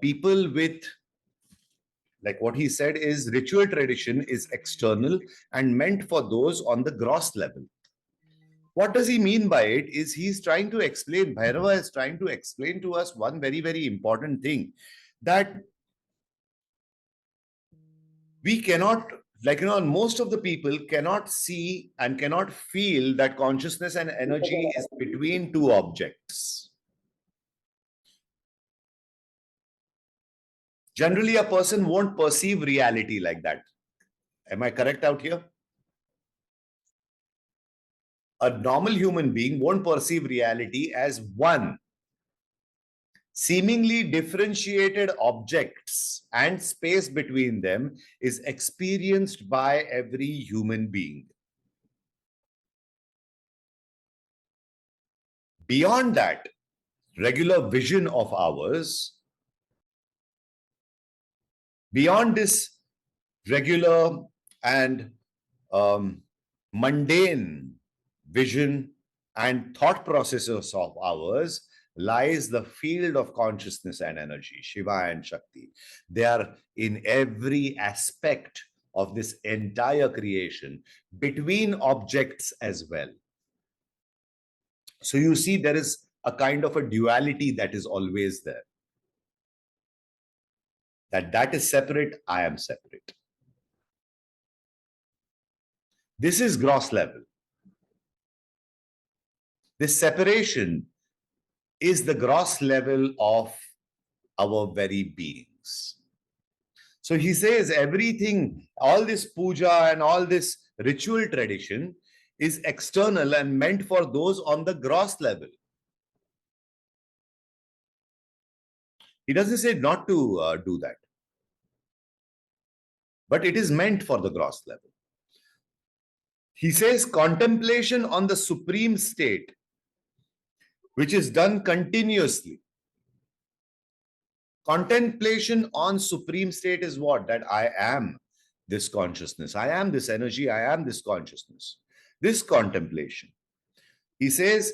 people with, like what he said is, ritual tradition is external and meant for those on the gross level. What does he mean by it? Is he's trying to explain, Bhairava is trying to explain to us one very, very important thing, that we cannot, like, most of the people cannot see and cannot feel that consciousness and energy is between two objects. Generally, a person won't perceive reality like that. Am I correct out here? A normal human being won't perceive reality as one seemingly differentiated objects, and space between them is experienced by every human being. Beyond that regular vision of ours, beyond this regular and mundane vision and thought processes of ours, lies the field of consciousness and energy, Shiva and Shakti. They are in every aspect of this entire creation, between objects as well. So you see, there is a kind of a duality that is always there. That is separate, I am separate. This is gross level. This separation is the gross level of our very beings. So he says everything, all this puja and all this ritual tradition is external and meant for those on the gross level. He doesn't say not to do that, but it is meant for the gross level. He says contemplation on the supreme state, which is done continuously. Contemplation on supreme state is what? That I am this consciousness, I am this energy, I am this consciousness. This contemplation. He says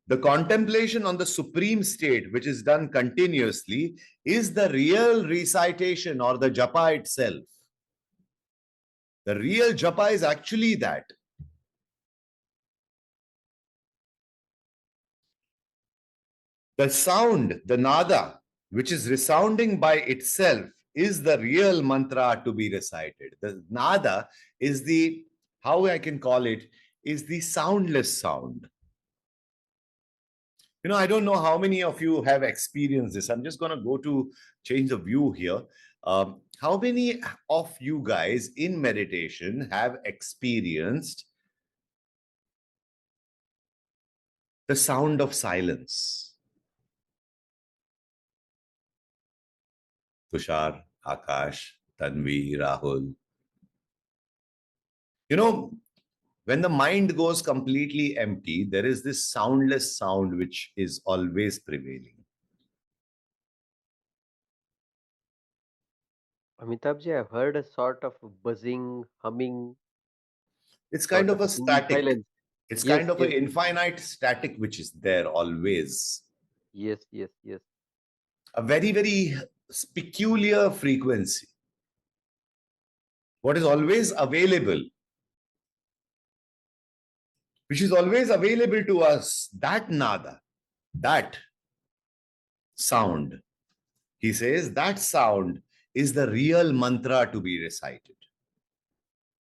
the contemplation on the supreme state, which is done continuously, is the real recitation or the japa itself. The real japa is actually that. The sound, the nada, which is resounding by itself, is the real mantra to be recited. The nada is the, how I can call it, is the soundless sound. I don't know how many of you have experienced this. I'm just going to go to change the view here. How many of you guys in meditation have experienced the sound of silence? Tushar, Akash, Tanvi, Rahul. When the mind goes completely empty, there is this soundless sound which is always prevailing. Amitabh Ji, I've heard a sort of buzzing, humming. It's kind of a static. Silence. It's kind of an infinite static which is there always. Yes. A very, very peculiar frequency. What is always available, which is always available to us, that nada, that sound. He says that sound is the real mantra to be recited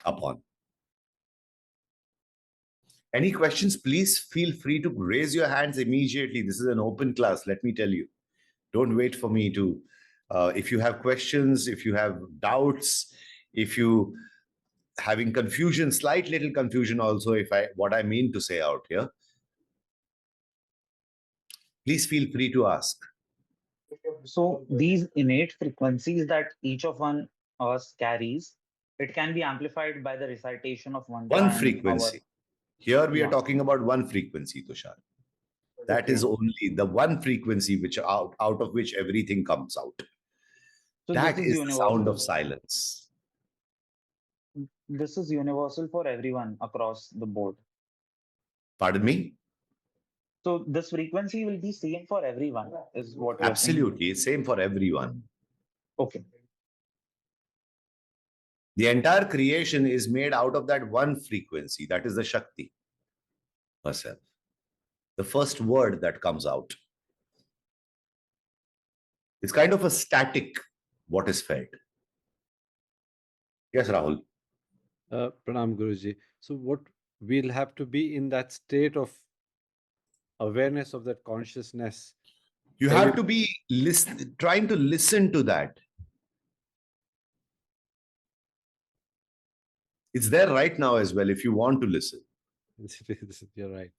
upon. Any questions? Please feel free to raise your hands immediately. This is an open class, let me tell you. Don't wait for me to. If you have questions, if you have doubts, if you having confusion, slight little confusion also, what I mean to say out here, please feel free to ask. So these innate frequencies that each of us carries, it can be amplified by the recitation of one frequency. Here we are talking about one frequency, Tushar. That is only the one frequency which out of which everything comes out. So that is the sound of silence. This is universal for everyone across the board. Pardon me? So this frequency will be same for everyone, is what you're saying? Absolutely. It's same for everyone. Okay. The entire creation is made out of that one frequency. That is the Shakti herself. The first word that comes out. It's kind of a static, what is felt. Yes, Rahul. Pranam Guruji. So what we'll have to be in that state of awareness of that consciousness. You Very- have to be trying to listen to that. It's there right now as well if you want to listen. You're right.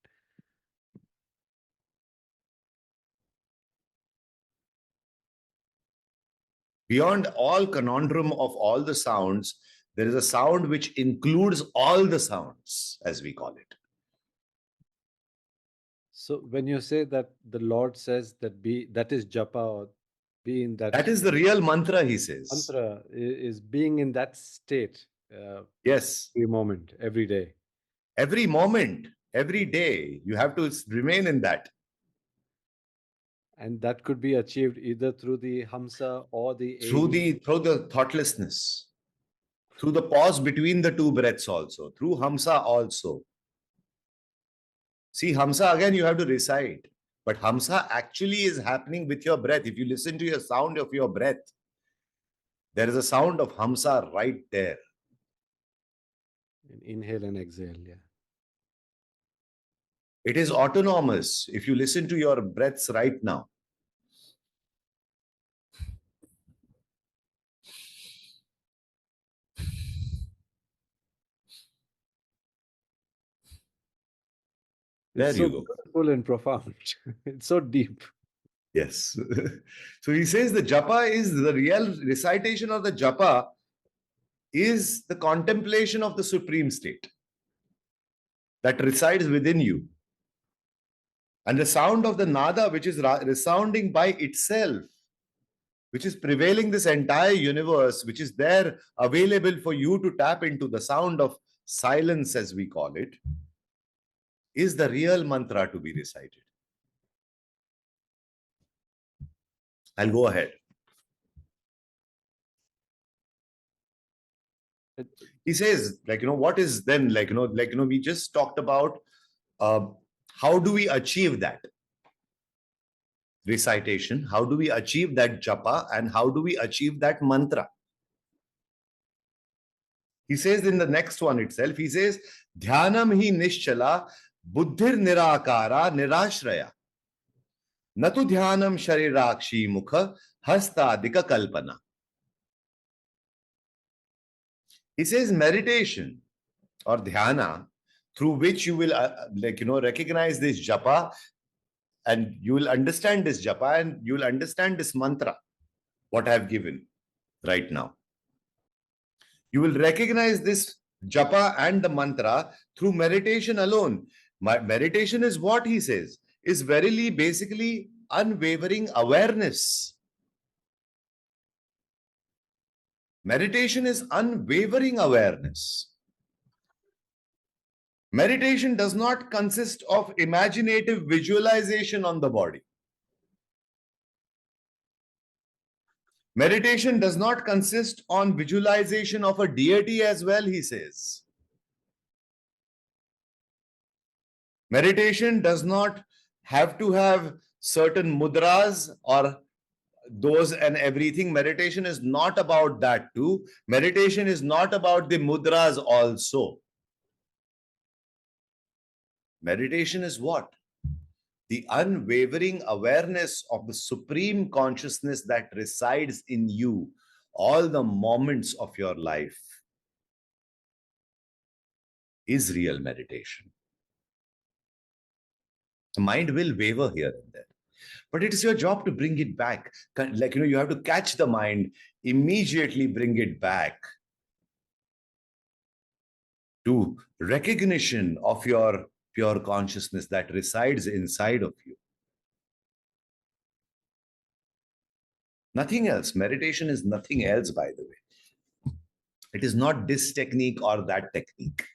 Beyond all conundrum of all the sounds, there is a sound which includes all the sounds, as we call it. So when you say that the Lord says that is japa, or be in that That is the real mantra, he says. mantra, is being in that state Yes. every moment, every day. Every moment, every day, you have to remain in that. And that could be achieved either through the hamsa or the Through aim. the thoughtlessness, through the pause between the two breaths also, through hamsa also. See, hamsa again you have to recite, but hamsa actually is happening with your breath. If you listen to your sound of your breath, there is a sound of hamsa right there. Inhale and exhale, yeah. It is autonomous. If you listen to your breaths right now, there It's you so go. beautiful and profound. It's so deep. Yes. So he says the japa is the real recitation of the japa is the contemplation of the supreme state that resides within you. And the sound of the nada, which is resounding by itself, which is prevailing this entire universe, which is there available for you to tap into, the sound of silence, as we call it, is the real mantra to be recited. I'll go ahead. He says, what is then, we just talked about how do we achieve that recitation? How do we achieve that japa? And how do we achieve that mantra? He says in the next one itself, he says, Dhyanam hi nischala buddhir nirakara nirashraya. Natu dhyanam sharirakshi mukha hastadika kalpana. He says meditation or dhyana, through which you will recognize this japa, and you will understand this japa, and you will understand this mantra, what I have given right now. You will recognize this japa and the mantra through meditation alone. Meditation is what he says, is verily basically unwavering awareness. Meditation is unwavering awareness. Meditation does not consist of imaginative visualization on the body. Meditation does not consist on visualization of a deity as well, he says. Meditation does not have to have certain mudras or those and everything. Meditation is not about that too. Meditation is not about the mudras also. Meditation is what? The unwavering awareness of the supreme consciousness that resides in you all the moments of your life is real meditation. The mind will waver here and there, but it is your job to bring it back. You have to catch the mind, immediately bring it back to recognition of your pure consciousness that resides inside of you. Nothing else. Meditation is nothing else, by the way. It is not this technique or that technique.